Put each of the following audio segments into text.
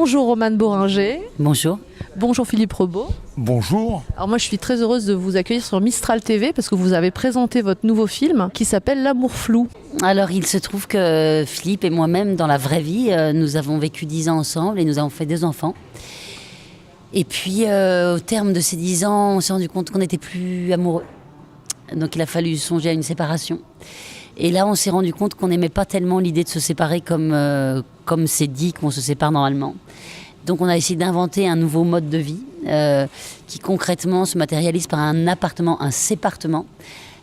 Bonjour Romane Boringer. Bonjour. Bonjour Philippe Rebaud. Bonjour. Alors moi je suis très heureuse de vous accueillir sur Mistral TV parce que vous avez présenté votre nouveau film qui s'appelle L'amour flou. Alors il se trouve que Philippe et moi-même dans la vraie vie, nous avons vécu 10 ans ensemble et nous avons fait 2 enfants. Et puis au terme de ces 10 ans, on s'est rendu compte qu'on n'était plus amoureux. Donc il a fallu songer à une séparation. Et là on s'est rendu compte qu'on n'aimait pas tellement l'idée de se séparer comme c'est dit qu'on se sépare normalement. Donc on a essayé d'inventer un nouveau mode de vie qui concrètement se matérialise par un appartement, un sépartement.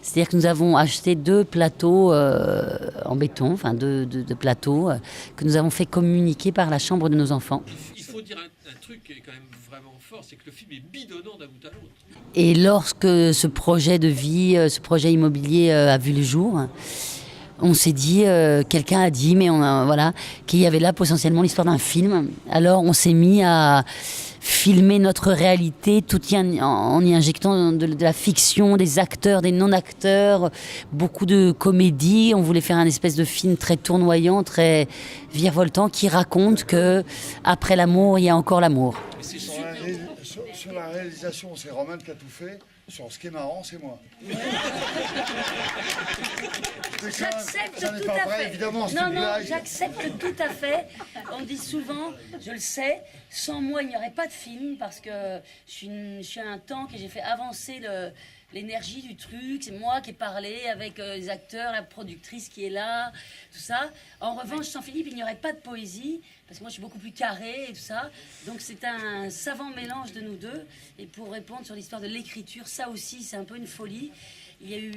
C'est-à-dire que nous avons acheté 2 plateaux en béton, enfin deux plateaux que nous avons fait communiquer par la chambre de nos enfants. Il faut dire un truc qui est quand même vraiment fort, c'est que le film est bidonnant d'un bout à l'autre. Et lorsque ce projet de vie, ce projet immobilier a vu le jour, on s'est dit, quelqu'un a dit, mais voilà, qu'il y avait là potentiellement l'histoire d'un film. Alors on s'est mis à filmer notre réalité tout en y injectant de la fiction, des acteurs, des non-acteurs, beaucoup de comédie. On voulait faire un espèce de film très tournoyant, très virevoltant, qui raconte que après l'amour, il y a encore l'amour. Sur la réalisation, c'est Romane qui a tout fait. Sur ce qui est marrant, c'est moi. J'accepte ça n'est tout pas à vrai, fait. évidemment, c'est Non, une non, blague. j'accepte tout à fait. On dit souvent, je le sais, sans moi, il n'y aurait pas de film parce que je suis un tank et j'ai fait avancer l'énergie du truc. C'est moi qui ai parlé avec les acteurs, la productrice qui est là, tout ça. En revanche, sans Philippe, il n'y aurait pas de poésie parce que moi, je suis beaucoup plus carré et tout ça. Donc, c'est un savant mélange de nous deux. Et pour répondre sur l'histoire de l'écriture, ça aussi, c'est un peu une folie. Il y a eu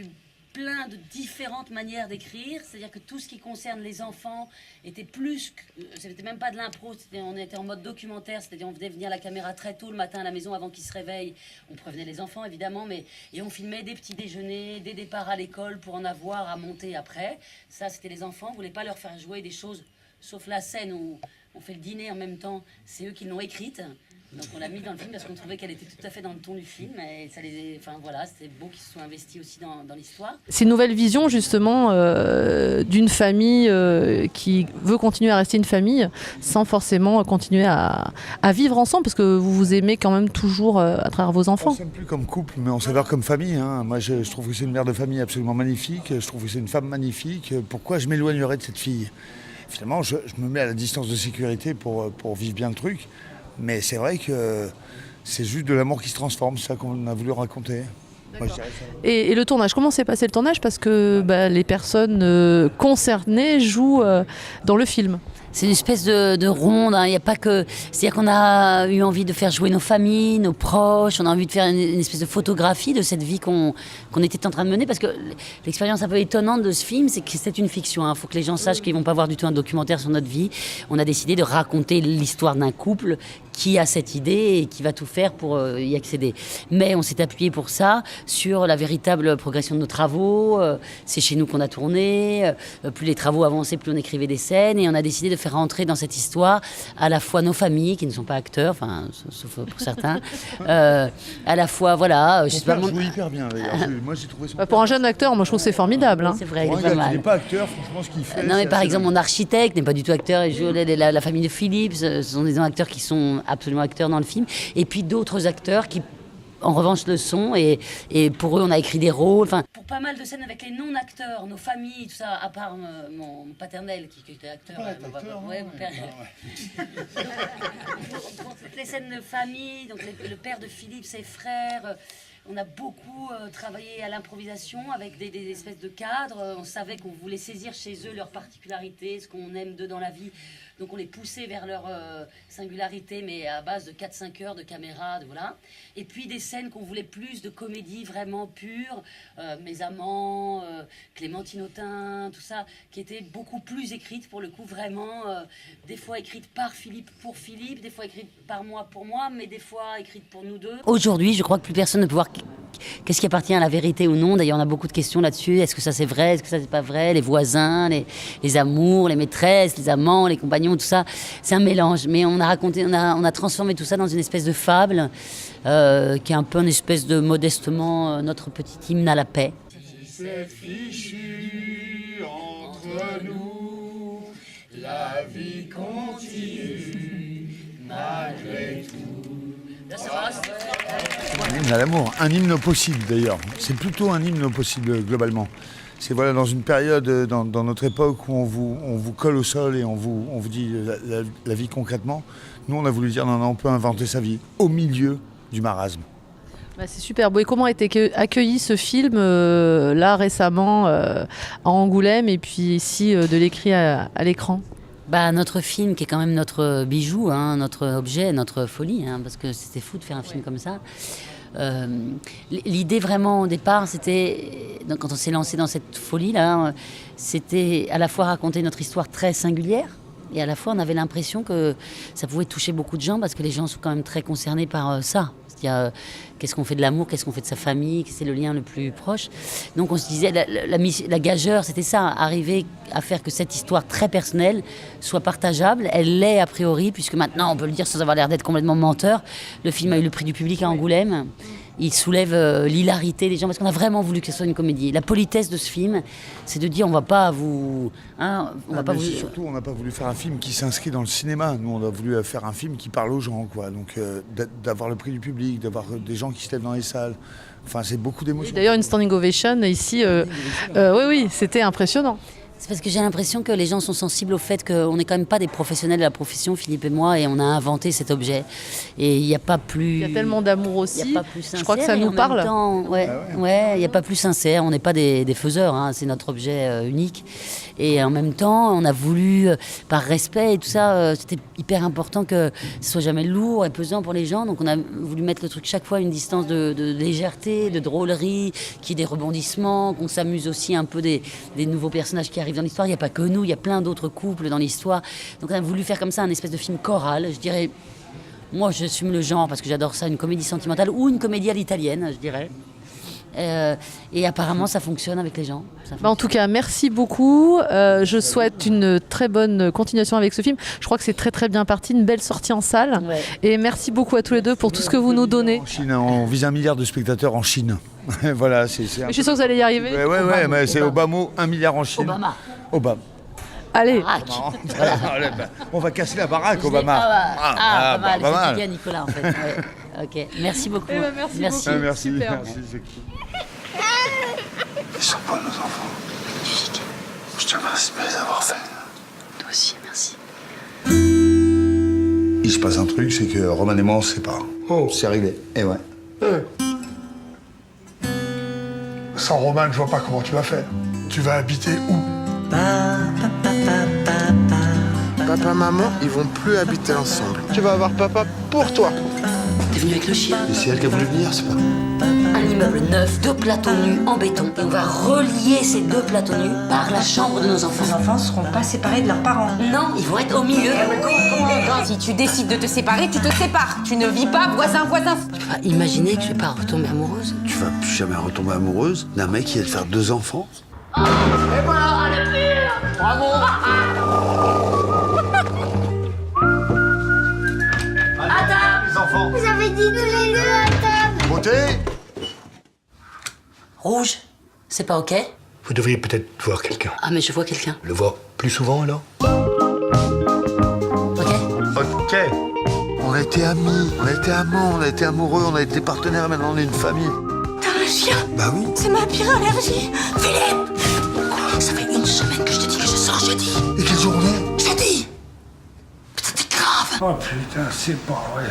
plein de différentes manières d'écrire, c'est-à-dire que tout ce qui concerne les enfants était plus que, c'était même pas de l'impro, on était en mode documentaire, c'est-à-dire on venait venir la caméra très tôt le matin à la maison avant qu'ils se réveillent, on prévenait les enfants évidemment, et on filmait des petits déjeuners, des départs à l'école pour en avoir à monter après. Ça c'était les enfants, on voulait pas leur faire jouer des choses, sauf la scène où on fait le dîner en même temps, c'est eux qui l'ont écrite. Donc on l'a mis dans le film parce qu'on trouvait qu'elle était tout à fait dans le ton du film et ça enfin voilà, c'était beau qu'ils se soient investis aussi dans l'histoire. C'est une nouvelle vision justement d'une famille qui veut continuer à rester une famille sans forcément continuer à vivre ensemble parce que vous vous aimez quand même toujours à travers vos enfants. On ne s'aime plus comme couple, mais on s'avère comme famille. Hein. Moi, je trouve que c'est une mère de famille absolument magnifique. Je trouve que c'est une femme magnifique. Pourquoi je m'éloignerais de cette fille ? Finalement, je me mets à la distance de sécurité pour vivre bien le truc. Mais c'est vrai que c'est juste de l'amour qui se transforme, c'est ça qu'on a voulu raconter. Moi, je dirais ça. Et le tournage, comment s'est passé le tournage ? Parce que les personnes concernées jouent dans le film. C'est une espèce de ronde, hein. Il y a pas que... C'est-à-dire qu'on a eu envie de faire jouer nos familles, nos proches, on a envie de faire une espèce de photographie de cette vie qu'on était en train de mener, parce que l'expérience un peu étonnante de ce film, c'est que c'est une fiction. Il faut que les gens sachent qu'ils ne vont pas voir du tout un documentaire sur notre vie. On a décidé de raconter l'histoire d'un couple qui a cette idée et qui va tout faire pour y accéder. Mais on s'est appuyé pour ça sur la véritable progression de nos travaux. C'est chez nous qu'on a tourné. Plus les travaux avançaient, plus on écrivait des scènes. Et on a décidé de faire rentrer dans cette histoire à la fois nos familles, qui ne sont pas acteurs, enfin, sauf pour certains. À la fois, voilà... Mon père joue hyper bien, d'ailleurs. Moi, j'ai trouvé son Pour un jeune acteur, moi je trouve que c'est formidable. Hein. C'est vrai, Pour il un est pas gars qui mal. n'est pas acteur, franchement, ce qu'il fait... Non, mais c'est par assez exemple, dingue. mon architecte n'est pas du tout acteur. Il joue la famille de Philippe. Ce sont des acteurs qui sont absolument acteurs dans le film. Et puis d'autres acteurs qui, en revanche, le sont. Et pour eux, on a écrit des rôles. Enfin, Pour pas mal de scènes avec les non-acteurs, nos familles, tout ça, à part mon paternel qui était acteur. Pas être acteur, ouais, non, mon père. Pour toutes les scènes de famille, donc le père de Philippe, ses frères, on a beaucoup travaillé à l'improvisation avec des espèces de cadres. On savait qu'on voulait saisir chez eux leurs particularités, ce qu'on aime d'eux dans la vie. Donc on les poussait vers leur singularité, mais à base de 4-5 heures de caméra, voilà. Et puis des scènes qu'on voulait plus de comédie vraiment pure, Mes Amants, Clémentine Autain, tout ça, qui étaient beaucoup plus écrites pour le coup, vraiment, des fois écrites par Philippe pour Philippe, des fois écrites par moi pour moi, mais des fois écrites pour nous deux. aujourd'hui, je crois que plus personne ne peut voir qu'est-ce qui appartient à la vérité ou non. D'ailleurs, on a beaucoup de questions là-dessus. Est-ce que ça c'est vrai? Est-ce que ça c'est pas vrai? Les voisins, les amours, les maîtresses, les amants, les compagnons, tout ça, c'est un mélange. Mais on a raconté, on a transformé tout ça dans une espèce de fable qui est un peu une espèce de modestement notre petit hymne à la paix. C'est fichu entre nous, la vie continue, Un hymne à l'amour, un hymne au possible d'ailleurs. C'est plutôt un hymne au possible globalement. C'est voilà, dans une période, dans notre époque où on vous colle au sol et on vous dit la vie concrètement. Nous, on a voulu dire non, on peut inventer sa vie au milieu du marasme. Bah, c'est super beau. Et comment a été accueilli ce film là récemment à Angoulême et puis ici de l'écrit à l'écran? Bah, notre film qui est quand même notre bijou, hein, notre objet, notre folie, hein, parce que c'était fou de faire un film comme ça. L'idée vraiment au départ, c'était, quand on s'est lancé dans cette folie-là, c'était à la fois raconter notre histoire très singulière, et à la fois on avait l'impression que ça pouvait toucher beaucoup de gens, parce que les gens sont quand même très concernés par ça. C'est-à-dire, qu'est-ce qu'on fait de l'amour, qu'est-ce qu'on fait de sa famille, c'est le lien le plus proche. Donc on se disait, la gageure, c'était ça, arriver à faire que cette histoire très personnelle soit partageable. Elle l'est a priori, puisque maintenant, on peut le dire sans avoir l'air d'être complètement menteur, le film a eu le prix du public à Angoulême. Il soulève l'hilarité des gens, parce qu'on a vraiment voulu que ce soit une comédie. La politesse de ce film, c'est de dire, on va pas vous... Hein, on va pas vous... Surtout, on n'a pas voulu faire un film qui s'inscrit dans le cinéma. Nous, on a voulu faire un film qui parle aux gens, quoi. Donc, d'avoir le prix du public, d'avoir des gens qui se lèvent dans les salles. Enfin, c'est beaucoup d'émotions. D'ailleurs, une standing ovation ici. Oui, c'était impressionnant. C'est parce que j'ai l'impression que les gens sont sensibles au fait qu'on n'est quand même pas des professionnels de la profession, Philippe et moi, et on a inventé cet objet. Et il n'y a pas plus... Il y a tellement d'amour aussi. Il y a pas plus sincère. Je crois que ça nous parle. Ouais, il n'y a pas plus sincère. On n'est pas des faiseurs, hein, c'est notre objet unique. Et en même temps, on a voulu, par respect et tout ça, c'était hyper important que ce soit jamais lourd et pesant pour les gens. Donc on a voulu mettre le truc chaque fois à une distance de légèreté, de drôlerie, qu'il y ait des rebondissements, qu'on s'amuse aussi un peu des nouveaux personnages qui arrivent dans l'histoire. Il n'y a pas que nous, il y a plein d'autres couples dans l'histoire. Donc on a voulu faire comme ça un espèce de film choral, je dirais. Moi, j'assume le genre parce que j'adore ça, une comédie sentimentale ou une comédie à l'italienne, je dirais. Et apparemment, ça fonctionne avec les gens. En tout cas, merci beaucoup. Je souhaite une très bonne continuation avec ce film. Je crois que c'est très très bien parti, une belle sortie en salle. Ouais. Et merci beaucoup à tous les deux pour tout ce que vous nous donnez. En Chine, on vise 1 milliard de spectateurs en Chine. Voilà, je suis sûr que vous allez y arriver. Ouais, mais c'est Obama, 1 milliard en Chine. Obama. Allez. Voilà. On va casser la baraque, Obama. Pas mal. C'est à Nicolas, en fait. Ouais. Ok, merci beaucoup. Merci. Merci. Super. Merci, c'est cool. Ils sont pas nos enfants. Je te remercie de les avoir faits. Toi aussi, merci. Il se passe un truc, c'est que Roman et moi, on se sépare. Oh. C'est réglé. Et ouais. Sans Roman, je vois pas comment tu vas faire. Tu vas habiter où? Papa, maman, ils vont plus habiter ensemble. Tu vas avoir papa pour toi. T'es venu avec le chien? Et c'est elle qui a voulu venir, c'est pas... Un immeuble neuf, 2 plateaux nus en béton. Et on va relier ces 2 plateaux nus par la chambre de nos enfants. Les enfants ne seront pas séparés de leurs parents. Non, ils vont être au milieu. Si tu décides de te séparer, tu te sépares. Tu ne vis pas voisin. Tu peux pas imaginer que je vais pas retomber amoureuse? Tu vas plus jamais retomber amoureuse d'un mec qui va te faire 2 enfants? Et voilà, le pire! Bravo! Les enfants. Vous avez dit tous les deux à table. Beauté. Rouge, c'est pas ok? Vous devriez peut-être voir quelqu'un. Ah, mais je vois quelqu'un. Le voir plus souvent alors? Ok. On a été amis, on a été amants, on a été amoureux, on a été partenaires et maintenant on est une famille. T'as un chien? Bah oui. C'est ma pire allergie. Philippe! Quoi? Ça fait 1 semaine que je te dis que je sors jeudi. Et quelle journée? Jeudi! Putain, t'es grave! Oh putain, c'est pas vrai.